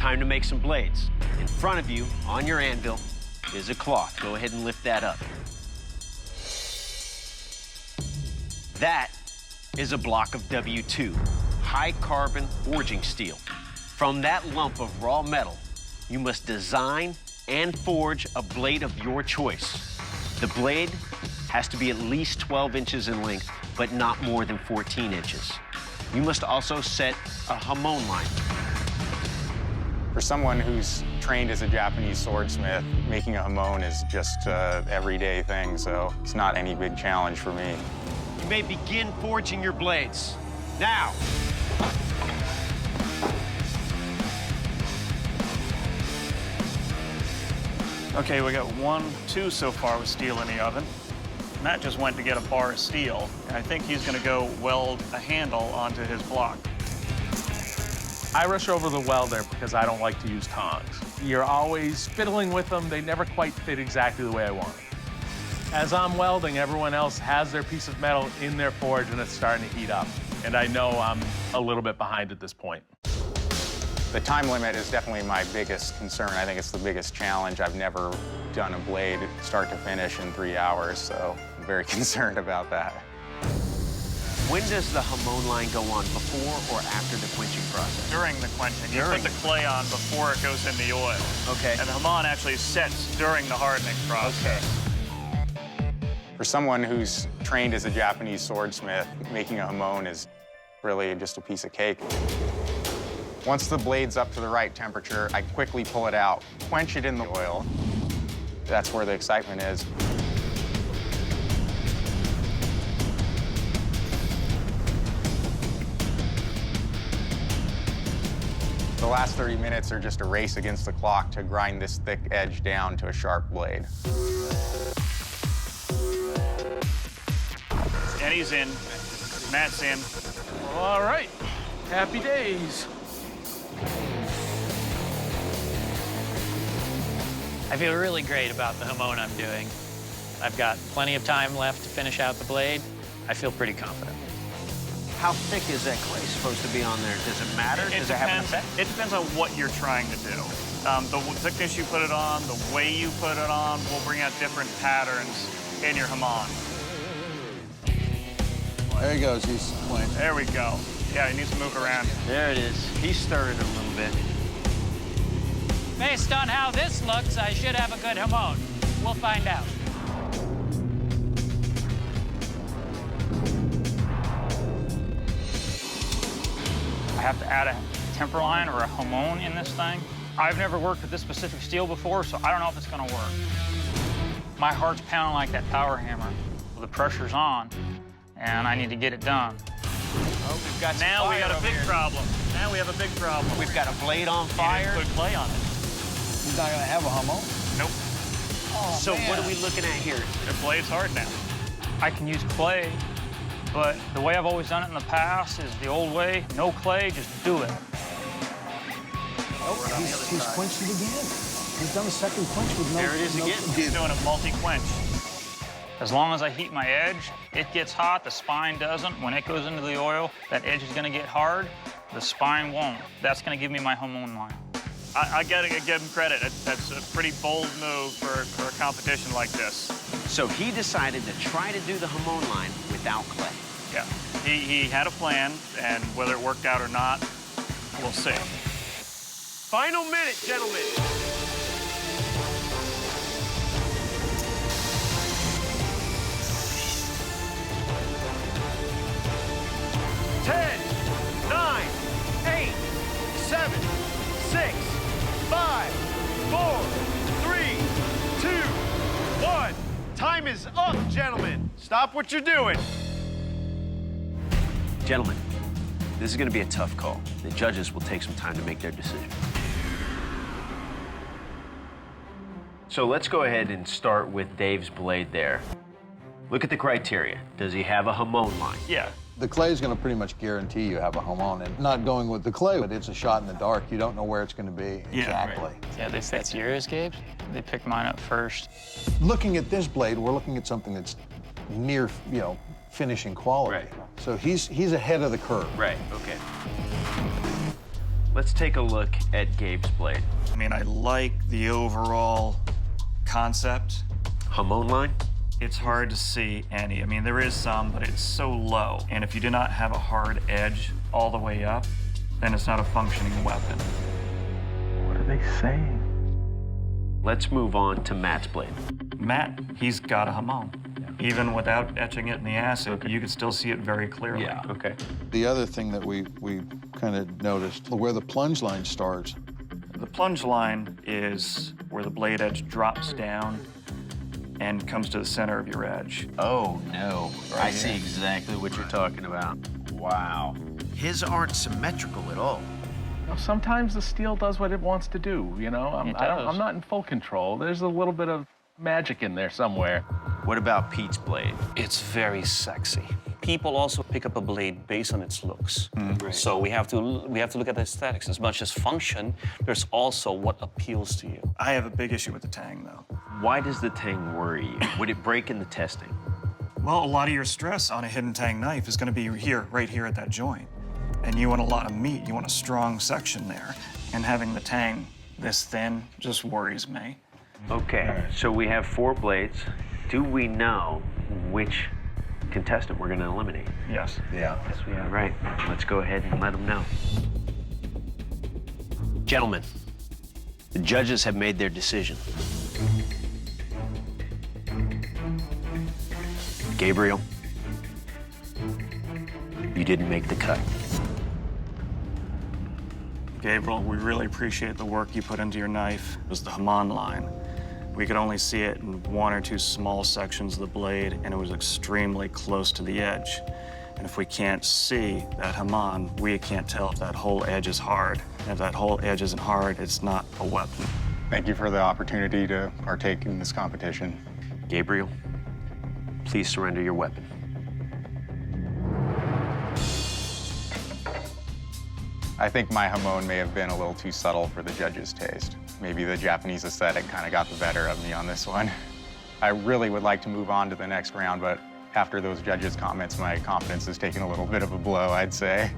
Time to make some blades. In front of you, on your anvil, is a cloth. Go ahead and lift that up. That is a block of W2, high-carbon forging steel. From that lump of raw metal, you must design and forge a blade of your choice. The blade has to be at least 12 inches in length, but not more than 14 inches. You must also set a hamon line. For someone who's trained as a Japanese swordsmith, making a hamon is just an everyday thing, so it's not any big challenge for me. You may begin forging your blades. Now. Okay, we got 2 so far with steel in the oven. Matt just went to get a bar of steel, and I think he's gonna go weld a handle onto his block. I rush over the welder because I don't like to use tongs. You're always fiddling with them. They never quite fit exactly the way I want them. As I'm welding, everyone else has their piece of metal in their forge, and it's starting to heat up. And I know I'm a little bit behind at this point. The time limit is definitely my biggest concern. I think it's the biggest challenge. I've never done a blade start to finish in 3 hours, so I'm very concerned about that. When does the hamon line go on, before or after the quenching process? During the quenching. You put the clay on before it goes in the oil. Okay. And the hamon actually sets during the hardening process. Okay. For someone who's trained as a Japanese swordsmith, making a hamon is really just a piece of cake. Once the blade's up to the right temperature, I quickly pull it out, quench it in the oil. That's where the excitement is. The last 30 minutes are just a race against the clock to grind this thick edge down to a sharp blade. And he's in. Matt's in. All right, happy days. I feel really great about the hamon I'm doing. I've got plenty of time left to finish out the blade. I feel pretty confident. How thick is that clay supposed to be on there? Does it matter? Does it have an effect? It depends on what you're trying to do. The thickness you put it on, the way you put it on, will bring out different patterns in your hamon. There he goes, he's playing. There we go. Yeah, he needs to move around. There it is. He's stirring it a little bit. Based on how this looks, I should have a good hamon. We'll find out. I have to add a temper line or a hamon in this thing. I've never worked with this specific steel before, so I don't know if it's gonna work. My heart's pounding like that power hammer. The pressure's on, and I need to get it done. Oh, we've got some Now we got fire a big over here. problem. Now we have a big problem. We've got a blade on fire. You didn't put clay on it. He's not gonna have a hamon. Nope. Oh, So man. what are we looking at here? The blade's hard now. I can use clay, but the way I've always done it in the past is the old way. No clay, just do it. Oh, he's quenched it again. He's done a second quench with no... There it is again. He's doing a multi-quench. As long as I heat my edge, it gets hot, the spine doesn't. When it goes into the oil, that edge is gonna get hard, the spine won't. That's gonna give me my hamon line. I gotta give him credit. That's a pretty bold move for a competition like this. So he decided to try to do the hamon line without clay. Yeah. He had a plan, and whether it worked out or not, we'll see. Final minute, gentlemen. Ten, 9, 8, 7, 6, 5, 4, 3, 2, 1. Time is up, gentlemen. Stop what you're doing. Gentlemen, this is going to be a tough call. The judges will take some time to make their decision. So let's go ahead and start with Dave's blade there. Look at the criteria. Does he have a hamon line? Yeah. The clay is gonna pretty much guarantee you have a hamon. And not going with the clay, but it's a shot in the dark. You don't know where it's gonna be exactly. Yeah, that's yours, Gabe? They picked mine up first. Looking at this blade, we're looking at something that's near, finishing quality. Right. So he's ahead of the curve. Right, okay. Let's take a look at Gabe's blade. I mean, I like the overall concept. Hamon line? It's hard to see any. I mean, there is some, but it's so low. And if you do not have a hard edge all the way up, then it's not a functioning weapon. What are they saying? Let's move on to Matt's blade. Matt, he's got a Hamon. Even without etching it in the acid, you can still see it very clearly. Yeah, okay. The other thing that we kind of noticed, where the plunge line starts. The plunge line is where the blade edge drops down and comes to the center of your edge. Oh, no. I see exactly what you're talking about. Wow. His aren't symmetrical at all. You know, sometimes the steel does what it wants to do, you know? I'm not in full control. There's a little bit of magic in there somewhere. What about Pete's blade? It's very sexy. People also pick up a blade based on its looks. So we have to look at the aesthetics. As much as function, there's also what appeals to you. I have a big issue with the tang, though. Why does the tang worry you? Would it break in the testing? Well, a lot of your stress on a hidden tang knife is going to be here, right here at that joint. And you want a lot of meat. You want a strong section there. And having the tang this thin just worries me. Okay, so we have 4 blades. Do we know which contestant we're going to eliminate? Yes. Yeah. Yes, we are. Right. Let's go ahead and let them know. Gentlemen, the judges have made their decision. Gabriel, you didn't make the cut. Gabriel, we really appreciate the work you put into your knife. It was the Hamon line. We could only see it in 1 or 2 small sections of the blade, and it was extremely close to the edge. And if we can't see that Hamon, we can't tell if that whole edge is hard. And if that whole edge isn't hard, it's not a weapon. Thank you for the opportunity to partake in this competition. Gabriel, please surrender your weapon. I think my Hamon may have been a little too subtle for the judges' taste. Maybe the Japanese aesthetic kind of got the better of me on this one. I really would like to move on to the next round, but after those judges' comments, my confidence has taken a little bit of a blow, I'd say.